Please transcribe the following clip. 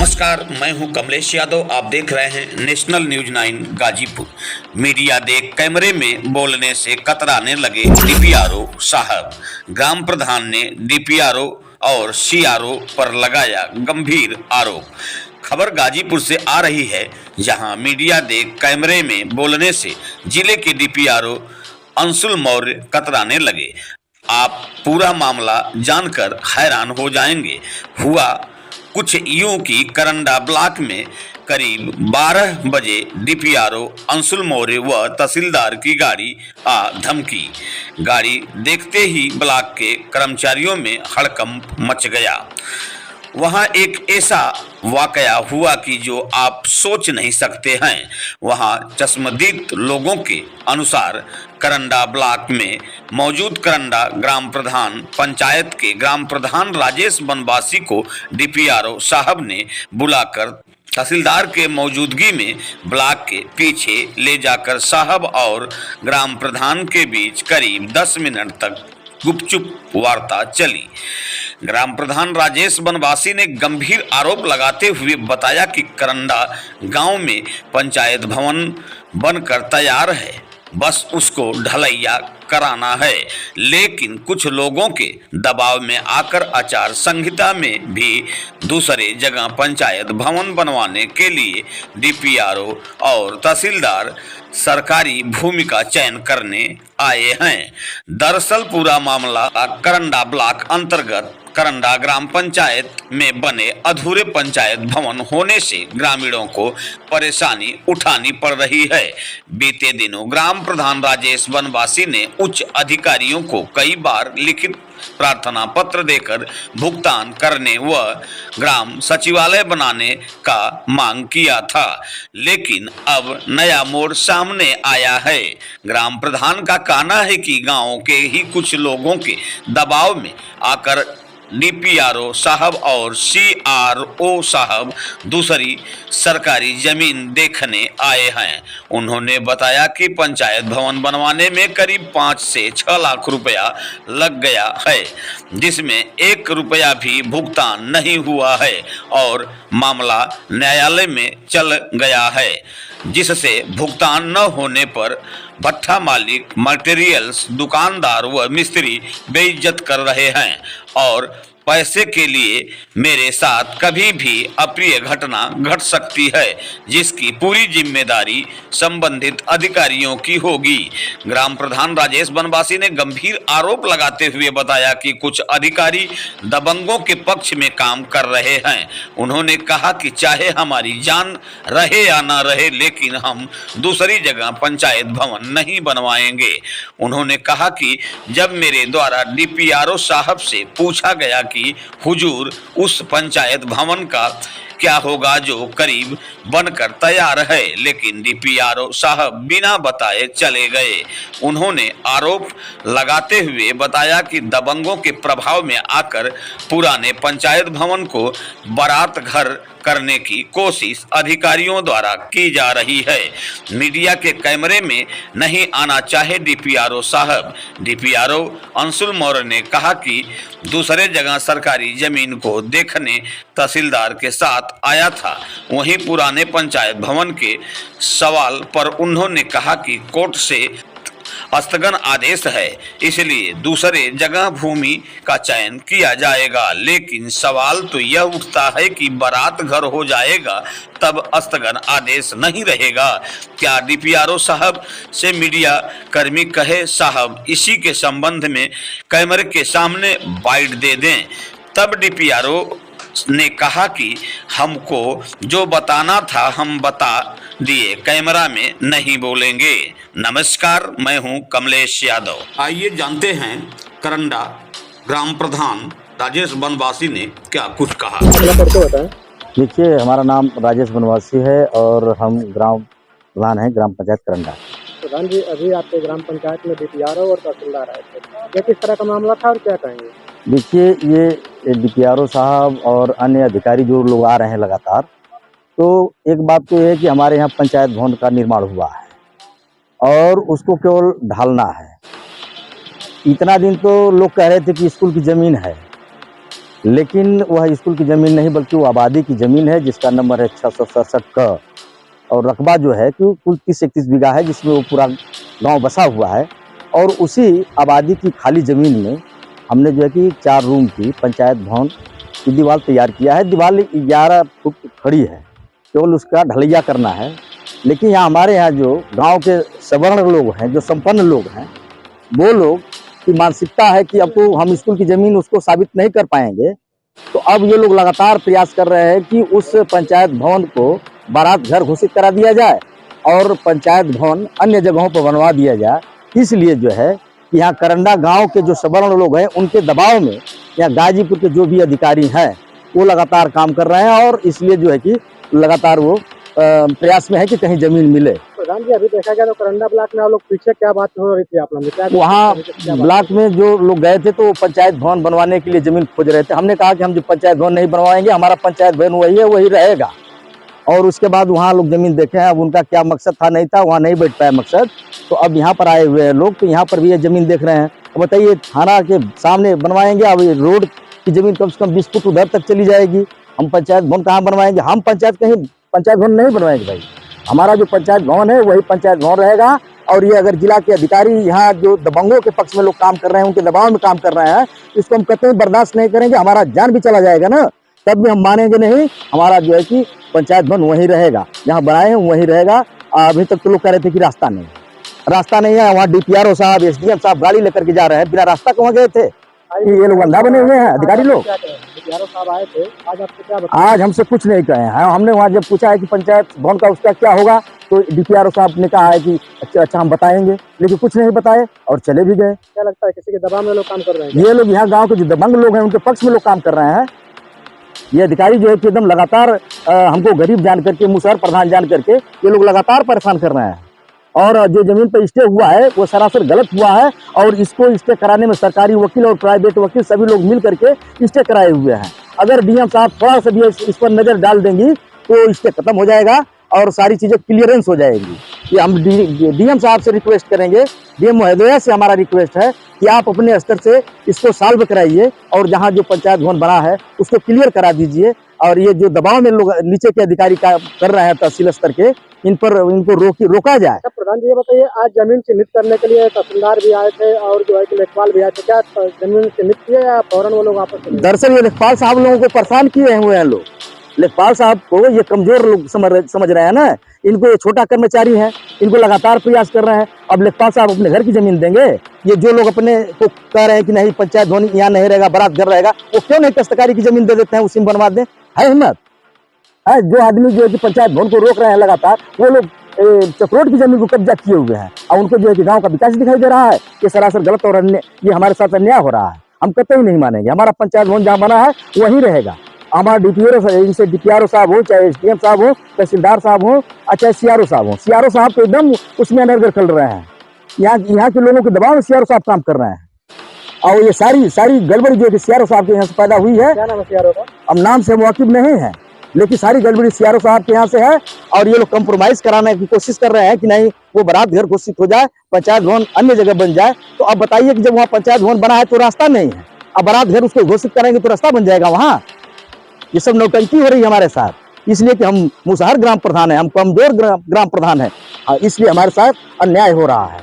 नमस्कार, मैं हूं कमलेश यादव। आप देख रहे हैं नेशनल न्यूज 9 गाजीपुर। मीडिया देख कैमरे में बोलने से कतराने लगे डीपीआरओ साहब। ग्राम प्रधान ने डीपीआरओ और सीआरओ पर लगाया गंभीर आरोप। खबर गाजीपुर से आ रही है, जहां मीडिया देख कैमरे में बोलने से जिले के डीपीआरओ अंशुल मौर्य कतराने लगे। आप पूरा मामला जानकर हैरान हो जाएंगे। हुआ कुछ यूं की करंडा ब्लॉक में करीब 12 बजे डीपीआरओ अंशुल मौर्य व तहसीलदार की गाड़ी आ धमकी। गाड़ी देखते ही ब्लॉक के कर्मचारियों में हड़कंप मच गया। वहां एक ऐसा वाकया हुआ कि जो आप सोच नहीं सकते हैं। वहां चश्मदीद लोगों के अनुसार करंडा ब्लॉक में मौजूद करंडा ग्राम प्रधान पंचायत के ग्राम प्रधान राजेश बनवासी को डीपीआरओ साहब ने बुलाकर तहसीलदार के मौजूदगी में ब्लॉक के पीछे ले जाकर साहब और ग्राम प्रधान के बीच करीब 10 मिनट तक गुपचुप वार्ता चली। ग्राम प्रधान राजेश बनवासी ने गंभीर आरोप लगाते हुए बताया कि करंडा गांव में पंचायत भवन बनकर तैयार है, बस उसको ढलैया कराना है। लेकिन कुछ लोगों के दबाव में आकर आचार संहिता में भी दूसरे जगह पंचायत भवन बनवाने के लिए डीपीआरओ और तहसीलदार सरकारी भूमि का चयन करने आए हैं। दरअसल पूरा मामला करंडा ब्लॉक अंतर्गत करंडा ग्राम पंचायत में बने अधूरे पंचायत भवन होने से ग्रामीणों को परेशानी उठानी पड़ रही है। बीते दिनों ग्राम प्रधान राजेश बनवासी ने उच्च अधिकारियों को कई बार लिखित प्रार्थना पत्र देकर भुगतान करने व ग्राम सचिवालय बनाने का मांग किया था, लेकिन अब नया मोड़ सामने आया है। ग्राम प्रधान का कहना है कि गांव के ही कुछ लोगों के दबाव में आकर डीपीआरओ साहब और सीआरओ साहब दूसरी सरकारी जमीन देखने आए हैं। उन्होंने बताया कि पंचायत भवन बनवाने में करीब 5 से 6 लाख रुपया लग गया है, जिसमें 1 रुपया भी भुगतान नहीं हुआ है और मामला न्यायालय में चल गया है, जिससे भुगतान न होने पर भट्ठा मालिक, मटेरियल्स दुकानदार व मिस्त्री बेइज्जत कर रहे हैं और पैसे के लिए मेरे साथ कभी भी अप्रिय घटना घट सकती है, जिसकी पूरी जिम्मेदारी संबंधित अधिकारियों की होगी। ग्राम प्रधान राजेश बनवासी ने गंभीर आरोप लगाते हुए बताया कि कुछ अधिकारी दबंगों के पक्ष में काम कर रहे हैं। उन्होंने कहा कि चाहे हमारी जान रहे या ना रहे, लेकिन हम दूसरी जगह पंचायत भवन नहीं बनवाएंगे। उन्होंने कहा कि जब मेरे द्वारा डीपीआरओ साहब से पूछा गया कि हुजूर उस पंचायत भवन का क्या होगा जो करीब बनकर तैयार है, लेकिन डीपीआरओ साहब बिना बताए चले गए। उन्होंने आरोप लगाते हुए बताया कि दबंगों के प्रभाव में आकर पुराने पंचायत भवन को बारात घर करने की कोशिश अधिकारियों द्वारा की जा रही है। मीडिया के कैमरे में नहीं आना चाहे डीपीआरओ साहब। डीपीआरओ अंशुल मौर्य ने कहा कि दूसरे जगह सरकारी जमीन को देखने तहसीलदार के साथ आया था। वहीं पुराने पंचायत भवन के सवाल पर उन्होंने कहा कि कोर्ट से स्थगन आदेश है, इसलिए दूसरे जगह भूमि का चयन किया जाएगा। लेकिन सवाल तो यह उठता है कि बारात घर हो जाएगा तब स्थगन आदेश नहीं रहेगा क्या? डीपीआरओ साहब से मीडिया कर्मी कहे साहब इसी के संबंध में कैमरे के सामने बाइट दे दें। तब डीपीआरओ ने कहा कि हमको जो बताना था हम बता दिए, कैमरा में नहीं बोलेंगे। नमस्कार, मैं हूं कमलेश यादव। आइए जानते हैं करंडा ग्राम प्रधान राजेश बनवासी ने क्या कुछ कहा। देखिए, हमारा नाम राजेश बनवासी है और हम ग्राम प्रधान हैं ग्राम पंचायत करंडा। प्रधान जी, अभी आपके ग्राम पंचायत में डीपीआरओ और तहसीलदार आए थे, ये किस तरह का मामला था और क्या कहेंगे? देखिए, ये डीपीआरओ साहब और अन्य अधिकारी जो लोग आ रहे हैं लगातार, तो एक बात तो है कि हमारे यहाँ पंचायत भवन का निर्माण हुआ है और उसको केवल ढालना है। इतना दिन तो लोग कह रहे थे कि स्कूल की ज़मीन है, लेकिन वह स्कूल की ज़मीन नहीं बल्कि वो आबादी की ज़मीन है, जिसका नंबर है 667 क, और रकबा जो है कि कुल 30-31 बीघा है, जिसमें वो पूरा गांव बसा हुआ है। और उसी आबादी की खाली ज़मीन में हमने जो है कि 4 रूम की पंचायत भवन की दीवार तैयार किया है। दीवार 11 फुट खड़ी है, केवल उसका ढलैया करना है। लेकिन यहाँ हमारे यहाँ जो गांव के सवर्ण लोग हैं, जो संपन्न लोग हैं, वो लोग की मानसिकता है कि अब तो हम स्कूल की ज़मीन उसको साबित नहीं कर पाएंगे, तो अब ये लोग लगातार प्रयास कर रहे हैं कि उस पंचायत भवन को बारात घर घोषित करा दिया जाए और पंचायत भवन अन्य जगहों पर बनवा दिया जाए। इसलिए जो है कि यहाँ करंडा गांव के जो सवर्ण लोग हैं, उनके दबाव में यहाँ गाजीपुर के जो भी अधिकारी हैं वो लगातार काम कर रहे हैं, और इसलिए जो है कि लगातार वो प्रयास में है कि कहीं ज़मीन मिले। प्रधान जी, अभी देखा गया तो करंडा ब्लॉक में आप लोग पीछे क्या बात हो रही थी आप लोग क्या वहाँ क्या बात? ब्लॉक में जो लोग गए थे तो पंचायत भवन बनवाने के लिए ज़मीन खोज रहे थे। हमने कहा कि हम जो पंचायत भवन नहीं बनवाएंगे, हमारा पंचायत भवन वही है, वही रहेगा। और उसके बाद वहाँ लोग ज़मीन देखे हैं, अब उनका क्या मकसद था नहीं था, वहाँ नहीं बैठ पाया मकसद, तो अब यहाँ पर आए हुए हैं लोग, तो यहाँ पर भी ये ज़मीन देख रहे हैं। अब बताइए, थाना के सामने बनवाएंगे, अब ये रोड की ज़मीन कम से कम 20 फुट उधर तक चली जाएगी। हम पंचायत भवन कहाँ बनवाएंगे? हम पंचायत भवन नहीं बनवाएंगे भाई। हमारा जो पंचायत भवन है वही पंचायत भवन रहेगा। और ये अगर जिला के अधिकारी यहाँ जो दबंगों के पक्ष में लोग काम कर रहे हैं, उनके दबाव में काम कर रहे हैं, इसको हम कतई बर्दाश्त नहीं करेंगे। हमारा जान भी चला जाएगा ना, तब भी हम मानेंगे नहीं। हमारा जो है कि पंचायत भवन वहीं रहेगा, जहाँ बनाए हैं वहीं रहेगा। अभी तक तो लोग कह रहे थे कि रास्ता नहीं है। वहाँ DPRO साहब, SDM साहब गाड़ी लेकर के जा रहे हैं, बिना रास्ता कहाँ गए थे? ये लोग अंधा बने हुए हैं अधिकारी लोग। DPRO साहब आए थे, आज आपको क्या बताया? आज हमसे कुछ नहीं कहे हैं। हमने वहाँ जब पूछा है कि पंचायत भवन का उसका क्या होगा, तो DPRO साहब ने कहा है कि अच्छा हम बताएंगे, लेकिन कुछ नहीं बताए और चले भी गए। क्या लगता है किसी के दबाव में लोग काम कर रहे हैं? ये लोग यहाँ गांव के जो दबंग लोग हैं, उनके पक्ष में लोग काम कर रहे हैं। ये अधिकारी जो है कि एकदम लगातार हमको गरीब जान करके, मुसहर प्रधान जान करके ये लोग लगातार परेशान कर रहे हैं। और जो जमीन पर स्टे हुआ है वो सरासर गलत हुआ है, और इसको स्टे कराने में सरकारी वकील और प्राइवेट वकील सभी लोग मिल करके स्टे कराए हुए हैं। अगर DM साहब थोड़ा सा भी इस पर नज़र डाल देंगी तो स्टे खत्म हो जाएगा और सारी चीज़ें क्लियरेंस हो जाएगी। ये हम DM साहब से रिक्वेस्ट करेंगे, DM महोदया से हमारा रिक्वेस्ट है कि आप अपने स्तर से इसको सॉल्व कराइए, और जहाँ जो पंचायत भवन बना है उसको क्लियर करा दीजिए। और ये जो दबाव में लोग नीचे के अधिकारी का कर रहे हैं तहसील स्तर के, इनको रोका जाए। अच्छा प्रधान जी, ये बताइए, आज जमीन चिन्हित करने के लिए तहसीलदार भी आए थे और जो है कि लेखपाल भी आए थे, क्या जमीन चिन्हित किए या फौरन वो लोग आपस में? दरअसल ये लेखपाल साहब लोगों को परेशान किए हुए हैं लोग। लेखपाल साहब को ये कमजोर लोग समझ रहे हैं ना, इनको ये छोटा कर्मचारी हैं, इनको लगातार प्रयास कर रहे हैं। अब लेखपाल साहब अपने घर की जमीन देंगे? ये जो लोग अपने को कह रहे हैं कि नहीं पंचायत भवन यहाँ नहीं रहेगा, बारात घर रहेगा, वो क्यों नहीं दस्तकारी की जमीन दे देते हैं, उसी में बनवा दें? है हिम्मत है? जो आदमी जो है कि पंचायत भवन को रोक रहे हैं लगातार, वो लोग चक्रोट की जमीन को कब्जा किए हुए हैं, और उनको जो है कि गाँव का विकास दिखाई दे रहा है। ये सरासर गलत और ये हमारे साथ अन्याय हो रहा है। हम कतई नहीं मानेंगे। हमारा पंचायत भवन जहाँ बना है वहीं रहेगा। हमारा DPRO साहब हो, चाहे SDM साहब हो, तहसीलदार साहब हो, चाहे CRO साहब हो। CRO साहब तो एकदम उसमें अनर्गल चल रहे हैं। यहाँ के लोगों के दबाव में CRO साहब काम कर रहे हैं, और ये सारी गड़बड़ी जो है CRO साहब के यहाँ से पैदा हुई है। क्या नाम है CRO का? अब नाम से वाकिफ नहीं है, लेकिन सारी गड़बड़ी CRO साहब के यहाँ से है। और ये लोग कंप्रोमाइज कराने की कोशिश कर रहे हैं कि नहीं वो बारात घर घोषित हो जाए, पंचायत भवन अन्य जगह बन जाए। तो अब बताइए कि जब वहाँ पंचायत भवन बना है तो रास्ता नहीं है, अब बारात घर उसको घोषित करेंगे तो रास्ता बन जाएगा वहाँ? ये सब नौटंकी हो रही है हमारे साथ, इसलिए कि हम मुसहर ग्राम प्रधान हैं, हम कमजोर ग्राम प्रधान हैं, इसलिए हमारे साथ अन्याय हो रहा है।